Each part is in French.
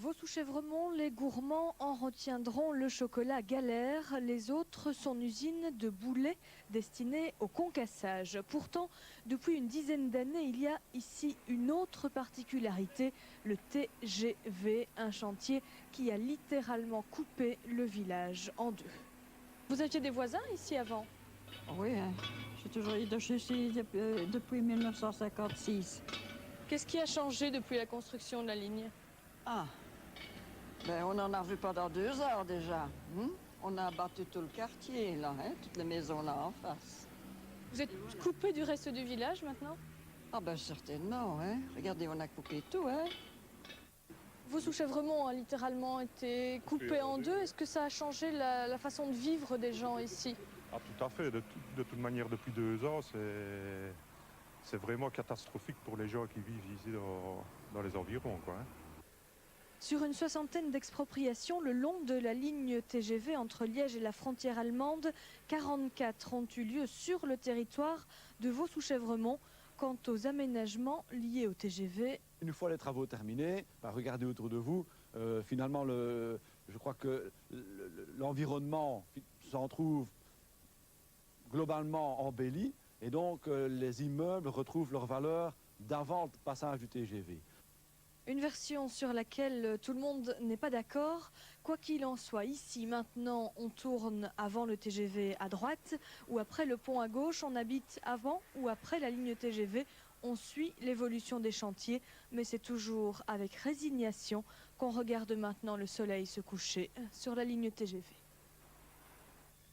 Vaux-sous-Chèvremont, les gourmands en retiendront le chocolat Galère. Les autres sont usines de boulets destinées au concassage. Pourtant, depuis une dizaine d'années, il y a ici une autre particularité, le TGV, un chantier qui a littéralement coupé le village en deux. Vous étiez des voisins ici avant? Oui, hein. J'ai toujours été ici depuis 1956. Qu'est-ce qui a changé depuis la construction de la ligne? Ah, ben on en a vu pendant 2 heures déjà. On a abattu tout le quartier, là, hein, toutes les maisons là en face. Vous êtes coupé du reste du village maintenant? Ah ben certainement, hein. Regardez, on a coupé tout, hein. Vaux-sous-Chèvremont a littéralement été coupé en deux. Est-ce que ça a changé la façon de vivre des gens ici? Ah, tout à fait. De toute manière, depuis 2 ans, c'est vraiment catastrophique pour les gens qui vivent ici dans les environs, quoi, hein. Sur une soixantaine d'expropriations le long de la ligne TGV entre Liège et la frontière allemande, 44 ont eu lieu sur le territoire de Vaux-sous-Chèvremont. Quant aux aménagements liés au TGV, une fois les travaux terminés, regardez autour de vous, finalement, je crois que l'environnement s'en trouve globalement embelli, et donc les immeubles retrouvent leur valeur d'avant le passage du TGV. Une version sur laquelle tout le monde n'est pas d'accord. Quoi qu'il en soit, ici, maintenant, on tourne avant le TGV à droite ou après le pont à gauche. On habite avant ou après la ligne TGV. On suit l'évolution des chantiers, mais c'est toujours avec résignation qu'on regarde maintenant le soleil se coucher sur la ligne TGV.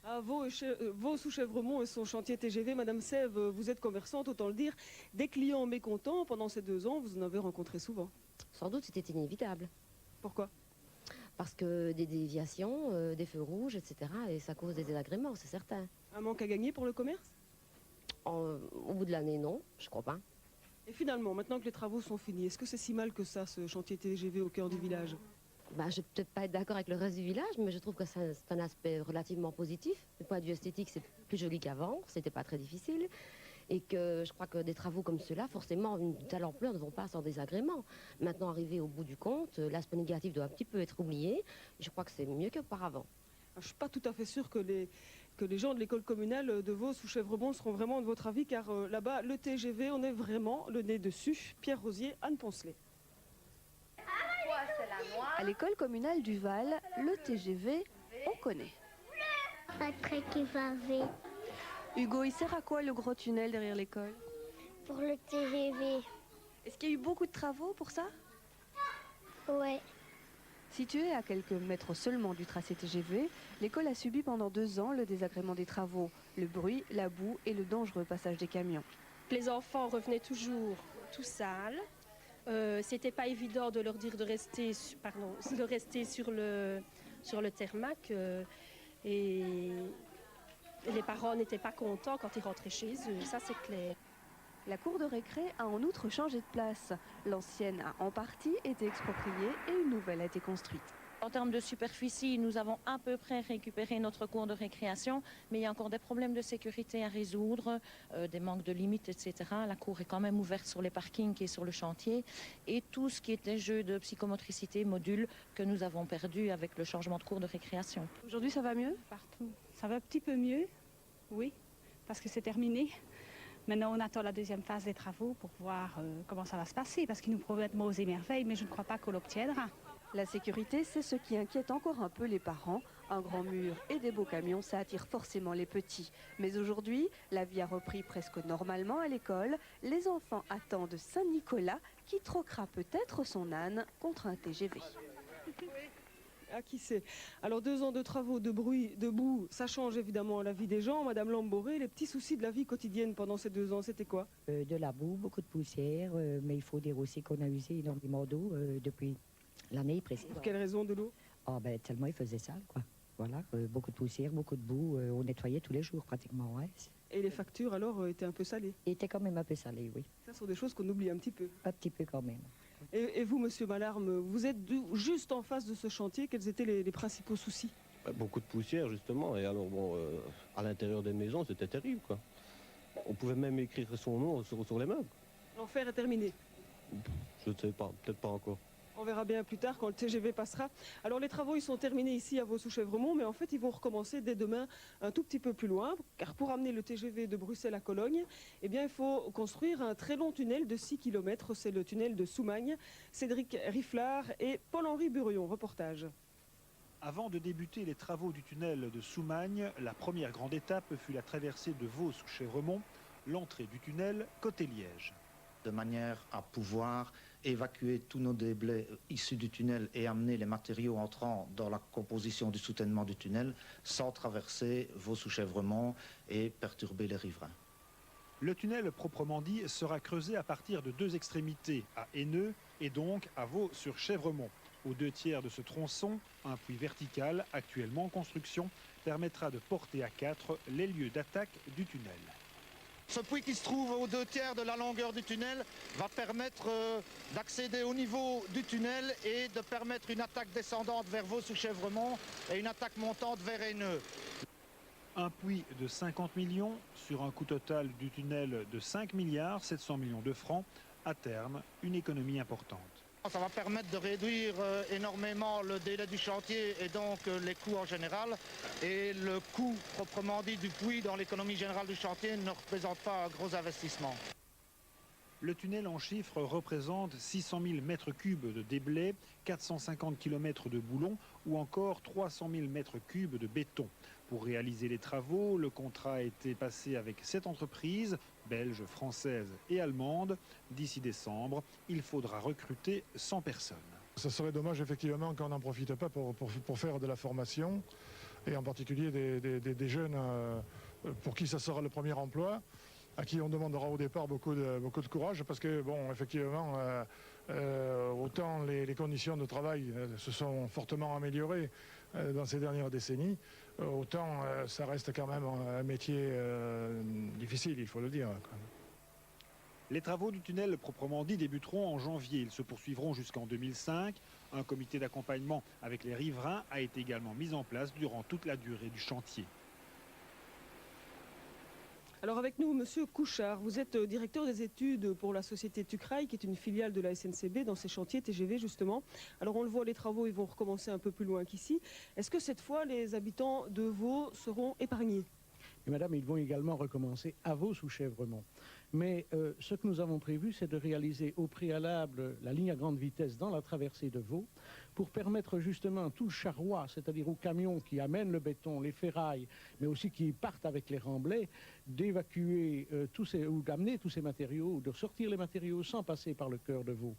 À Vaux-sous-Chèvremont et son chantier TGV, Madame Sève, vous êtes commerçante, autant le dire. Des clients mécontents, pendant ces 2 ans, vous en avez rencontré souvent. Sans doute, c'était inévitable. Pourquoi? Parce que des déviations, des feux rouges, etc. Et ça cause des désagréments, c'est certain. Un manque à gagner pour le commerce? Au bout de l'année, non, je crois pas. Et finalement, maintenant que les travaux sont finis, est-ce que c'est si mal que ça, ce chantier TGV au cœur du village? Ben, je vais peut-être pas être d'accord avec le reste du village, mais je trouve que c'est un aspect relativement positif. Du point de vue esthétique, c'est plus joli qu'avant, c'était pas très difficile. Et que je crois que des travaux comme ceux-là, forcément, une telle ampleur ne vont pas sans désagrément. Maintenant, arrivé au bout du compte, l'aspect négatif doit un petit peu être oublié. Je crois que c'est mieux qu'auparavant. Je ne suis pas tout à fait sûre que les gens de l'école communale de Vaux-sous-Chèvremont seront vraiment de votre avis, car là-bas, le TGV, on est vraiment le nez dessus. Pierre Rosier, Anne Poncelet. À l'école communale du Val, le TGV, on connaît. Après qui va vite. Hugo, il sert à quoi le gros tunnel derrière l'école? Pour le TGV. Est-ce qu'il y a eu beaucoup de travaux pour ça? Ouais. Située à quelques mètres seulement du tracé TGV, l'école a subi pendant 2 ans le désagrément des travaux, le bruit, la boue et le dangereux passage des camions. Les enfants revenaient toujours tout sales. C'était pas évident de leur dire de rester sur le tarmac. Et les parents n'étaient pas contents quand ils rentraient chez eux, ça c'est clair. La cour de récré a en outre changé de place. L'ancienne a en partie été expropriée et une nouvelle a été construite. En termes de superficie, nous avons à peu près récupéré notre cour de récréation, mais il y a encore des problèmes de sécurité à résoudre, des manques de limites, etc. La cour est quand même ouverte sur les parkings et sur le chantier. Et tout ce qui était jeu de psychomotricité, module, que nous avons perdu avec le changement de cour de récréation. Aujourd'hui, ça va mieux? Partout. Ça va un petit peu mieux, oui, parce que c'est terminé. Maintenant, on attend la deuxième phase des travaux pour voir comment ça va se passer, parce qu'ils nous promettent mots et merveilles, mais je ne crois pas qu'on l'obtiendra. La sécurité, c'est ce qui inquiète encore un peu les parents. Un grand mur et des beaux camions, ça attire forcément les petits. Mais aujourd'hui, la vie a repris presque normalement à l'école. Les enfants attendent Saint-Nicolas, qui troquera peut-être son âne contre un TGV. Ah, qui sait? Alors 2 ans de travaux, de bruit, de boue, ça change évidemment la vie des gens. Madame Lamboré, les petits soucis de la vie quotidienne pendant ces 2 ans, c'était quoi? De la boue, beaucoup de poussière, mais il faut dire aussi qu'on a usé énormément d'eau depuis l'année précédente. Pour quelle raison de l'eau? Ah ben tellement il faisait sale, quoi. Voilà, beaucoup de poussière, beaucoup de boue, on nettoyait tous les jours pratiquement, ouais. Et les factures alors étaient un peu salées? Étaient quand même un peu salées, oui. Ça sont des choses qu'on oublie un petit peu. Un petit peu quand même. Et vous, monsieur Mallarme, vous êtes juste en face de ce chantier, quels étaient les principaux soucis? Beaucoup de poussière, justement, et alors bon, à l'intérieur des maisons, c'était terrible, quoi. On pouvait même écrire son nom sur les meubles. L'enfer est terminé? Je ne sais pas, peut-être pas encore. On verra bien plus tard quand le TGV passera. Alors les travaux ils sont terminés ici à Vaux-sous-Chèvremont, mais en fait ils vont recommencer dès demain un tout petit peu plus loin, car pour amener le TGV de Bruxelles à Cologne, eh bien, il faut construire un très long tunnel de 6 km, c'est le tunnel de Soumagne. Cédric Rifflard et Paul-Henri Burion, reportage. Avant de débuter les travaux du tunnel de Soumagne, la première grande étape fut la traversée de Vaux-sous-Chèvremont, l'entrée du tunnel côté Liège. De manière à pouvoir évacuer tous nos déblais issus du tunnel et amener les matériaux entrant dans la composition du soutènement du tunnel sans traverser Vaux-sous-Chèvremont et perturber les riverains. Le tunnel proprement dit sera creusé à partir de deux extrémités, à Haineux et donc à Vaux-sur-Chèvremont. Aux 2/3 de ce tronçon, un puits vertical actuellement en construction permettra de porter à 4 les lieux d'attaque du tunnel. Ce puits qui se trouve aux 2/3 de la longueur du tunnel va permettre d'accéder au niveau du tunnel et de permettre une attaque descendante vers Vaux-sous-Chèvremont et une attaque montante vers Haineux. Un puits de 50 millions sur un coût total du tunnel de 5 milliards 700 millions de francs. À terme, une économie importante. Ça va permettre de réduire énormément le délai du chantier et donc les coûts en général. Et le coût proprement dit du puits dans l'économie générale du chantier ne représente pas un gros investissement. Le tunnel en chiffres représente 600 000 mètres cubes de déblais, 450 km de boulons ou encore 300 000 mètres cubes de béton. Pour réaliser les travaux, le contrat a été passé avec 7 entreprises, belges, françaises et allemandes. D'ici décembre, il faudra recruter 100 personnes. Ce serait dommage effectivement qu'on n'en profite pas pour faire de la formation, et en particulier des jeunes pour qui ça sera le premier emploi, à qui on demandera au départ beaucoup de courage, parce que bon, effectivement, autant les conditions de travail se sont fortement améliorées dans ces dernières décennies, autant ça reste quand même un métier difficile, il faut le dire. Les travaux du tunnel proprement dit débuteront en janvier. Ils se poursuivront jusqu'en 2005. Un comité d'accompagnement avec les riverains a été également mis en place durant toute la durée du chantier. Alors avec nous, Monsieur Couchard, vous êtes directeur des études pour la société Tucrail, qui est une filiale de la SNCB dans ces chantiers TGV justement. Alors on le voit, les travaux ils vont recommencer un peu plus loin qu'ici. Est-ce que cette fois les habitants de Vaux seront épargnés? Et madame, ils vont également recommencer à Vaux-sous-Chèvremont. Mais ce que nous avons prévu, c'est de réaliser au préalable la ligne à grande vitesse dans la traversée de Vaux pour permettre justement tout le charroi, c'est-à-dire aux camions qui amènent le béton, les ferrailles, mais aussi qui partent avec les remblais, d'évacuer ou d'amener tous ces matériaux, ou de sortir les matériaux sans passer par le cœur de Vaux.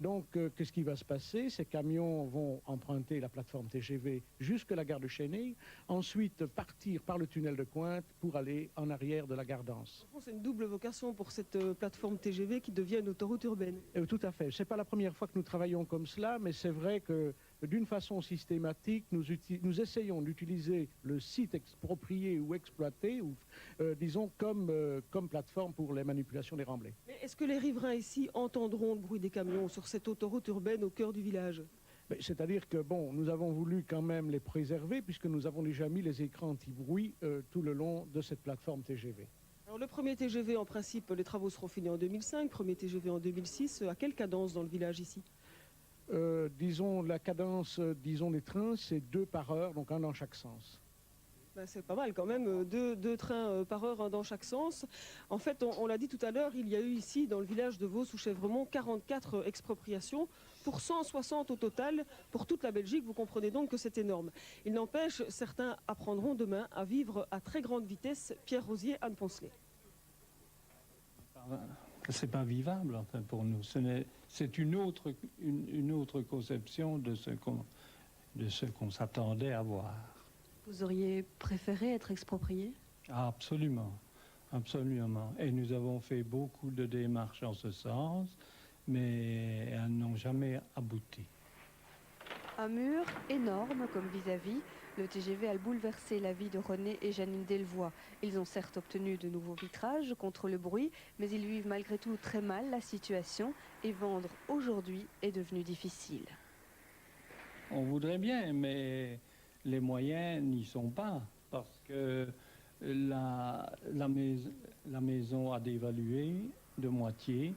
Donc, qu'est-ce qui va se passer? Ces camions vont emprunter la plateforme TGV jusqu'à la gare de Chénay, ensuite partir par le tunnel de Cointe pour aller en arrière de la gare d'Ans. C'est une double vocation pour cette plateforme TGV qui devient une autoroute urbaine. Tout à fait. Ce n'est pas la première fois que nous travaillons comme cela, mais c'est vrai que d'une façon systématique, nous essayons d'utiliser le site exproprié ou exploité, ou, disons, comme plateforme pour les manipulations des remblais. Mais est-ce que les riverains ici entendront le bruit des camions sur cette autoroute urbaine au cœur du village? C'est-à-dire que, bon, nous avons voulu quand même les préserver, puisque nous avons déjà mis les écrans anti-bruit tout le long de cette plateforme TGV. Alors le premier TGV, en principe, les travaux seront finis en 2005, premier TGV en 2006. À quelle cadence dans le village ici? Disons, la cadence des trains, c'est 2 par heure, donc 1 dans chaque sens. Ben, c'est pas mal quand même, deux trains par heure, 1 dans chaque sens. En fait, on l'a dit tout à l'heure, il y a eu ici, dans le village de Vaux-sous-Chèvremont, 44 expropriations pour 160 au total pour toute la Belgique. Vous comprenez donc que c'est énorme. Il n'empêche, certains apprendront demain à vivre à très grande vitesse. Pierre Rosier, Anne Poncelet. C'est pas vivable enfin, pour nous. C'est une autre conception de ce qu'on s'attendait à voir. Vous auriez préféré être exproprié? Absolument, absolument. Et nous avons fait beaucoup de démarches en ce sens, mais elles n'ont jamais abouti. Un mur énorme comme vis-à-vis. Le TGV a bouleversé la vie de René et Janine Delvoye. Ils ont certes obtenu de nouveaux vitrages contre le bruit, mais ils vivent malgré tout très mal la situation et vendre aujourd'hui est devenu difficile. On voudrait bien, mais les moyens n'y sont pas, parce que la maison a dévalué de moitié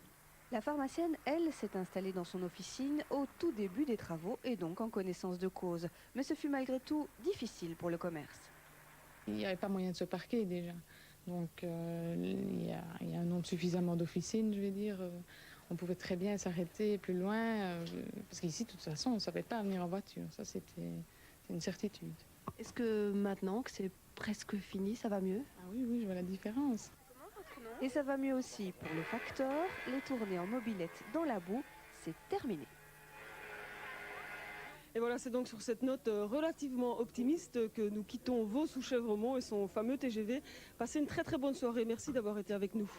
La pharmacienne, elle, s'est installée dans son officine au tout début des travaux et donc en connaissance de cause. Mais ce fut malgré tout difficile pour le commerce. Il n'y avait pas moyen de se parquer déjà. Donc il y a un nombre suffisamment d'officines, je vais dire. On pouvait très bien s'arrêter plus loin, parce qu'ici, de toute façon, on ne savait pas venir en voiture. Ça, c'était une certitude. Est-ce que maintenant que c'est presque fini, ça va mieux? Ah oui, je vois la différence. Et ça va mieux aussi pour le facteur. Les tournées en mobilette dans la boue, c'est terminé. Et voilà, c'est donc sur cette note relativement optimiste que nous quittons Vaux sous Chèvremont et son fameux TGV. Passez une très très bonne soirée. Merci d'avoir été avec nous.